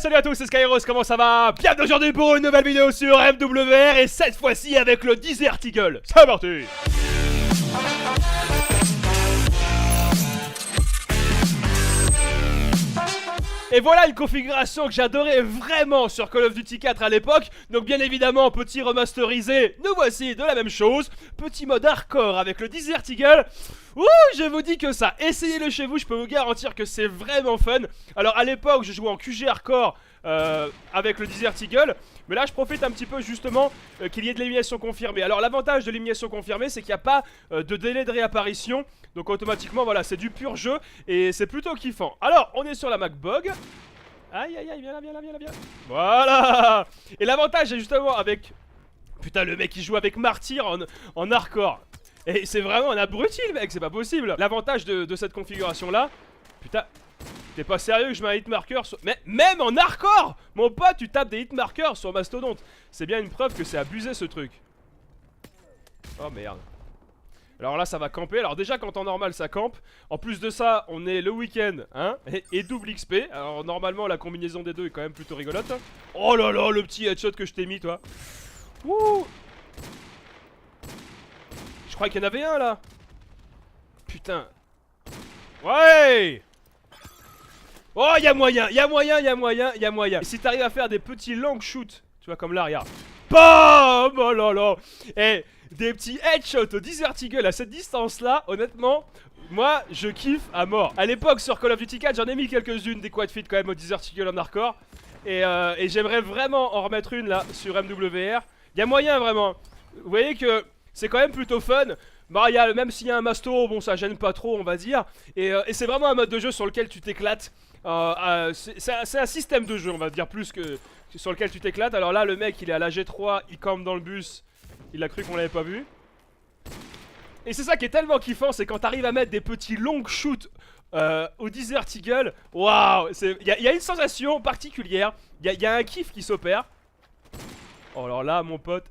salut à tous, c'est Skyros, comment ça va? Bienvenue aujourd'hui pour une nouvelle vidéo sur MWR et cette fois-ci avec le Desert Eagle. C'est parti! Et voilà une configuration que j'adorais vraiment sur Call of Duty 4 à l'époque. Donc bien évidemment, petit remasterisé, nous voici de la même chose. Petit mode hardcore avec le Desert Eagle. Ouh, je vous dis que ça, essayez-le chez vous, je peux vous garantir que c'est vraiment fun. Alors à l'époque, je jouais en QG hardcore avec le Desert Eagle. Mais là je profite un petit peu justement qu'il y ait de l'élimination confirmée. Alors l'avantage de l'élimination confirmée, c'est qu'il n'y a pas de délai de réapparition. Donc automatiquement voilà, c'est du pur jeu et c'est plutôt kiffant. Alors on est sur la Mac Bog. Aïe aïe aïe, viens là, viens là, viens là, viens. Voilà. Et l'avantage est justement avec... Putain, le mec qui joue avec Martyr en hardcore. Et c'est vraiment un abruti le mec, c'est pas possible. L'avantage de cette configuration là... Putain, t'es pas sérieux que je mets un hitmarker sur... Mais même en hardcore, mon pote, tu tapes des hitmarkers sur Mastodonte. C'est bien une preuve que c'est abusé ce truc. Oh merde. Alors là ça va camper, alors déjà quand en normal ça campe. En plus de ça on est le week-end hein, et double XP. Alors normalement la combinaison des deux est quand même plutôt rigolote. Oh là là, le petit headshot que je t'ai mis toi. Wouh. Je crois qu'il y en avait un là. Putain. Ouais. Oh y'a moyen, y'a moyen, y'a moyen, y'a moyen. Et si t'arrives à faire des petits long shoots, tu vois comme là regarde. BAM. Oh là là. Eh, des petits headshots au Desert Eagle à cette distance là, honnêtement, moi je kiffe à mort. À l'époque sur Call of Duty 4 j'en ai mis quelques-unes des quad feed quand même au Desert Eagle en hardcore. Et j'aimerais vraiment en remettre une là sur MWR. Y'a moyen vraiment. Vous voyez que c'est quand même plutôt fun. Bah même s'il y a un masto, bon ça gêne pas trop on va dire. Et c'est vraiment un mode de jeu sur lequel tu t'éclates. C'est un système de jeu on va dire plus que sur lequel tu t'éclates. Alors là le mec il est à la G3, il campe dans le bus. Il a cru qu'on l'avait pas vu. Et c'est ça qui est tellement kiffant, c'est quand t'arrives à mettre des petits long shoots au Desert Eagle. Waouh, il y a une sensation particulière. Il y a un kiff qui s'opère. Oh alors là mon pote,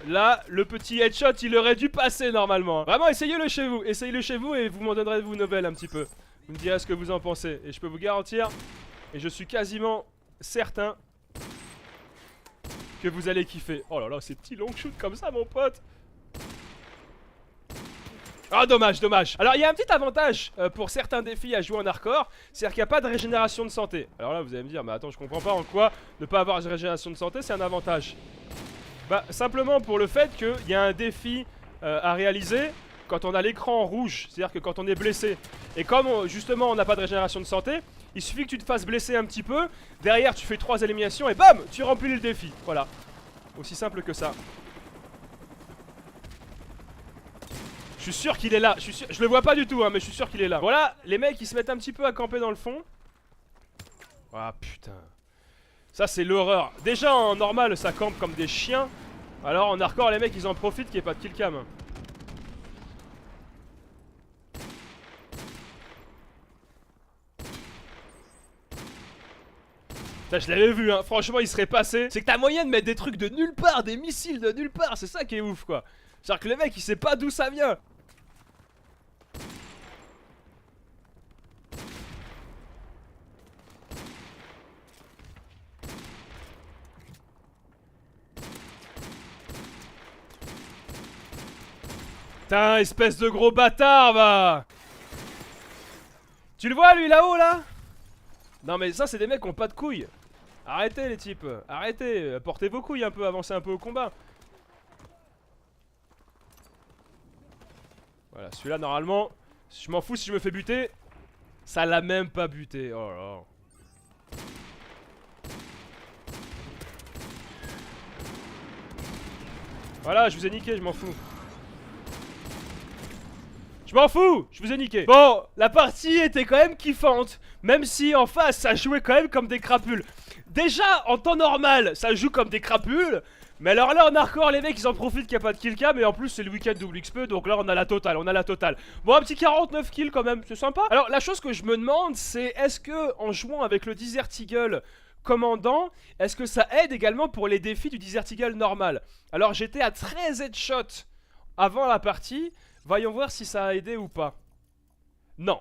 là le petit headshot il aurait dû passer normalement. Vraiment essayez-le chez vous et vous m'en donnerez vos nouvelles un petit peu. Vous me direz ce que vous en pensez. Et je peux vous garantir, et je suis quasiment certain que vous allez kiffer. Oh là là, ces petits long shoots comme ça mon pote. Ah dommage, dommage. Alors il y a un petit avantage pour certains défis à jouer en hardcore, c'est-à-dire qu'il n'y a pas de régénération de santé. Alors là vous allez me dire, mais attends je comprends pas en quoi ne pas avoir de régénération de santé c'est un avantage. Bah simplement pour le fait qu'il y a un défi à réaliser quand on a l'écran rouge, c'est-à-dire que quand on est blessé. Et comme justement on n'a pas de régénération de santé, il suffit que tu te fasses blesser un petit peu. Derrière tu fais 3 éliminations et bam, tu remplis le défi. Voilà, aussi simple que ça. Je suis sûr qu'il est là, je le vois pas du tout hein, mais je suis sûr qu'il est là. Voilà, les mecs ils se mettent un petit peu à camper dans le fond. Ah putain. Ça c'est l'horreur. Déjà en normal ça campe comme des chiens. Alors en hardcore les mecs ils en profitent qu'il n'y ait pas de killcam. Putain, je l'avais vu hein, franchement il serait passé. C'est que t'as moyen de mettre des trucs de nulle part, des missiles de nulle part, c'est ça qui est ouf quoi. C'est-à-dire que le mec il sait pas d'où ça vient. Putain, espèce de gros bâtard va. Tu le vois lui là-haut là? Non mais ça c'est des mecs qui ont pas de couilles. Arrêtez les types, arrêtez, portez vos couilles un peu, avancez un peu au combat. Voilà, celui-là normalement, je m'en fous si je me fais buter. Ça l'a même pas buté, oh là là. Voilà, je vous ai niqué, je m'en fous. Je m'en fous, je vous ai niqué. Bon, la partie était quand même kiffante. Même si en face ça jouait quand même comme des crapules. Déjà en temps normal ça joue comme des crapules. Mais alors là en hardcore les mecs ils en profitent qu'il n'y a pas de killcam. Et en plus c'est le week-end double XP. Donc là on a la totale, Bon un petit 49 kills quand même, c'est sympa. Alors la chose que je me demande c'est est-ce que en jouant avec le Desert Eagle commandant, est-ce que ça aide également pour les défis du Desert Eagle normal? Alors j'étais à 13 headshots avant la partie. Voyons voir si ça a aidé ou pas. Non.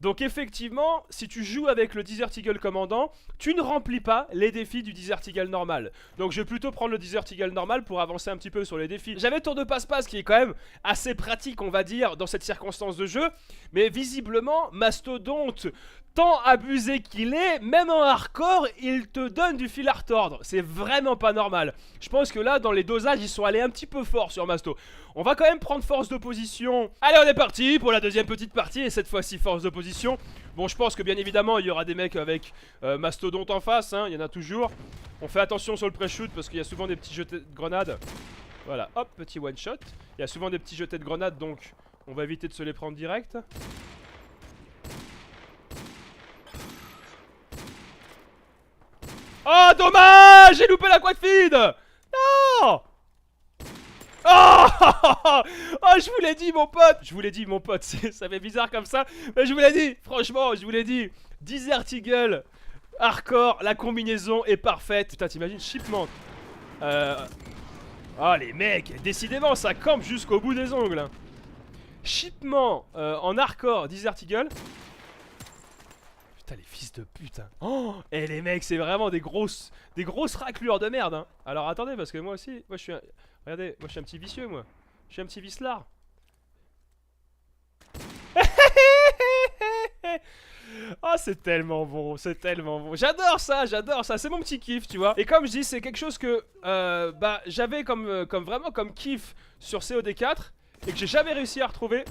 Donc effectivement, si tu joues avec le Desert Eagle commandant, tu ne remplis pas les défis du Desert Eagle normal. Donc je vais plutôt prendre le Desert Eagle normal pour avancer un petit peu sur les défis. J'avais tour de passe-passe qui est quand même assez pratique, on va dire, dans cette circonstance de jeu. Mais visiblement, Mastodonte, tant abusé qu'il est, même en hardcore, il te donne du fil à retordre. C'est vraiment pas normal. Je pense que là, dans les dosages, ils sont allés un petit peu fort sur Masto. On va quand même prendre force d'opposition. Allez, on est parti pour la deuxième petite partie. Et cette fois-ci, force d'opposition. Bon, je pense que bien évidemment, il y aura des mecs avec Mastodonte en face, hein. Il y en a toujours. On fait attention sur le pré-shoot parce qu'il y a souvent des petits jetés de grenades. Voilà, hop, petit one-shot. Il y a souvent des petits jetés de grenades, donc on va éviter de se les prendre direct. Oh, dommage! J'ai loupé la quad feed! Non! Oh, oh, je vous l'ai dit, mon pote! Je vous l'ai dit, mon pote, ça fait bizarre comme ça, mais je vous l'ai dit, franchement, je vous l'ai dit. Desert Eagle, hardcore, la combinaison est parfaite. Putain, t'imagines, shipment. Oh, les mecs, décidément, ça campe jusqu'au bout des ongles. Hein. Shipment en hardcore, Desert Eagle. Putain, les fils de pute. Hein. Oh, et les mecs, c'est vraiment des grosses raclures de merde. Hein. Alors attendez, parce que moi aussi, moi je suis un... Regardez, moi je suis un petit vicieux, moi. Je suis un petit vicelard. Oh, c'est tellement bon, c'est tellement bon. J'adore ça, c'est mon petit kiff, tu vois. Et comme je dis, c'est quelque chose que bah, j'avais vraiment comme kiff sur COD4 et que j'ai jamais réussi à retrouver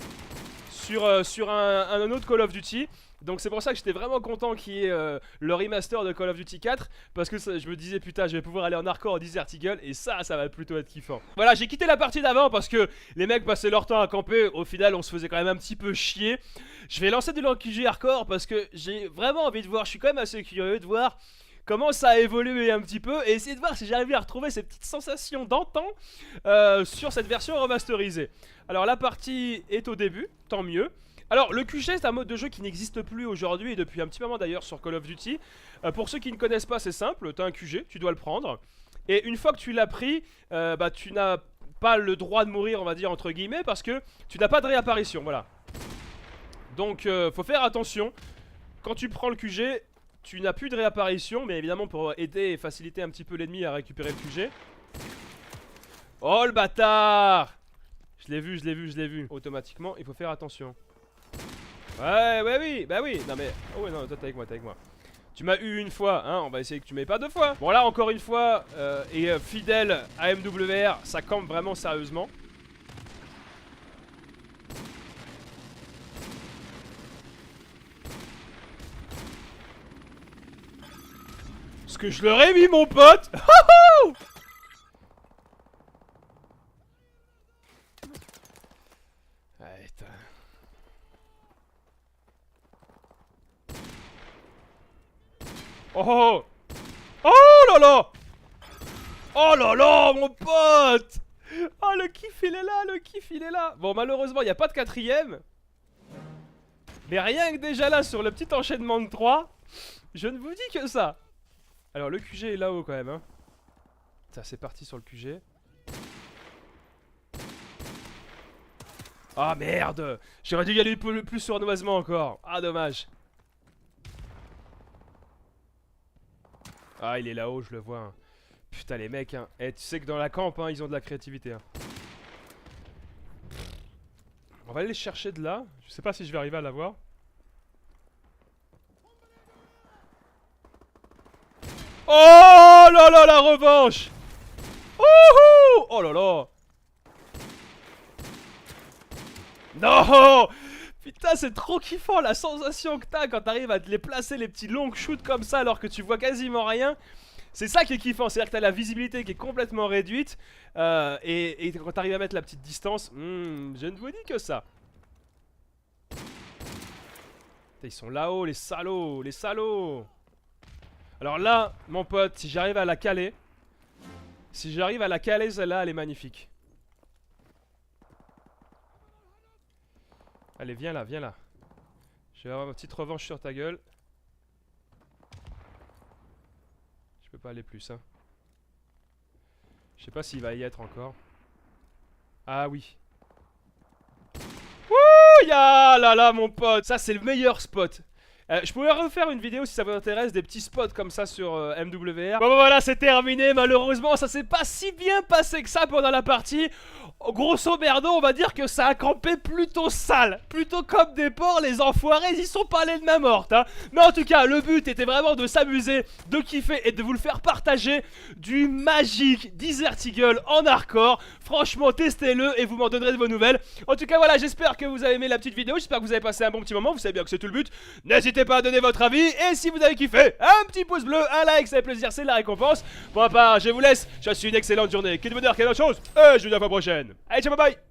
sur un autre Call of Duty. Donc c'est pour ça que j'étais vraiment content qu'il y ait le remaster de Call of Duty 4. Parce que ça, je me disais putain, je vais pouvoir aller en hardcore au Desert Eagle. Et ça va plutôt être kiffant. Voilà, j'ai quitté la partie d'avant parce que les mecs passaient leur temps à camper. Au final on se faisait quand même un petit peu chier. Je vais lancer du LanQG hardcore parce que j'ai vraiment envie de voir. Je suis quand même assez curieux de voir comment ça a évolué un petit peu. Et essayer de voir si j'arrive à retrouver ces petites sensations d'antan sur cette version remasterisée. Alors la partie est au début, tant mieux. Alors le QG c'est un mode de jeu qui n'existe plus aujourd'hui et depuis un petit moment d'ailleurs sur Call of Duty. Pour ceux qui ne connaissent pas, c'est simple, tu as un QG, tu dois le prendre. Et une fois que tu l'as pris, bah, tu n'as pas le droit de mourir, on va dire entre guillemets, parce que tu n'as pas de réapparition, voilà. Donc faut faire attention, quand tu prends le QG, tu n'as plus de réapparition, mais évidemment pour aider et faciliter un petit peu l'ennemi à récupérer le QG. Oh le bâtard! Je l'ai vu. Automatiquement, il faut faire attention. Ouais, oui, bah oui. Non mais, oh ouais, non, toi t'es avec moi, Tu m'as eu une fois, hein, on va essayer que tu m'aies pas deux fois. Bon là, encore une fois, fidèle à MWR, ça campe vraiment sérieusement. Ce que je leur ai mis, mon pote. Oh, oh là là. Oh là là, mon pote. Oh, le kiff il est là, Bon, malheureusement il n'y a pas de quatrième. Mais rien que déjà là sur le petit enchaînement de 3, je ne vous dis que ça. Alors le QG est là-haut quand même, hein. Ça, c'est parti sur le QG. Ah merde. J'aurais dû y aller plus sournoisement encore. Ah dommage. Ah, il est là-haut, je le vois. Hein. Putain, les mecs, hein. Eh, tu sais que dans la camp, hein, ils ont de la créativité. Hein. On va aller les chercher de là. Je sais pas si je vais arriver à l'avoir. Oh là là, la revanche. Ouhou. Oh là là. Non. Putain, c'est trop kiffant la sensation que t'as quand t'arrives à te les placer, les petits long shoots comme ça alors que tu vois quasiment rien. C'est ça qui est kiffant, c'est-à-dire que t'as la visibilité qui est complètement réduite et quand t'arrives à mettre la petite distance, je ne vous dis que ça. Putain, ils sont là-haut, les salauds, les salauds. Alors là, mon pote, si j'arrive à la caler, celle-là, elle est magnifique. Allez, viens là, viens là. Je vais avoir ma petite revanche sur ta gueule. Je peux pas aller plus, hein. Je sais pas s'il va y être encore. Ah oui. Wouh, aïe, ah là là, mon pote. Ça, c'est le meilleur spot. Je pourrais refaire une vidéo si ça vous intéresse, des petits spots comme ça sur MWR. Bon, voilà, c'est terminé. Malheureusement, ça s'est pas si bien passé que ça pendant la partie. Grosso merdo, on va dire que ça a campé plutôt sale. Plutôt comme des porcs, les enfoirés, ils sont pas allés de ma morte, hein. Mais en tout cas, le but était vraiment de s'amuser, de kiffer et de vous le faire partager. Du magique Desert Eagle en hardcore. Franchement, testez-le et vous m'en donnerez de vos nouvelles. En tout cas, voilà, j'espère que vous avez aimé la petite vidéo. J'espère que vous avez passé un bon petit moment. Vous savez bien que c'est tout le but. N'hésitez pas à donner votre avis. Et si vous avez kiffé, un petit pouce bleu, un like, ça fait plaisir, c'est la récompense. Pour ma part, je vous laisse. Je vous souhaite une excellente journée. Qu'il de bonheur, quelle autre chose. Et je vous dis à la prochaine. Allez, ciao, bye bye.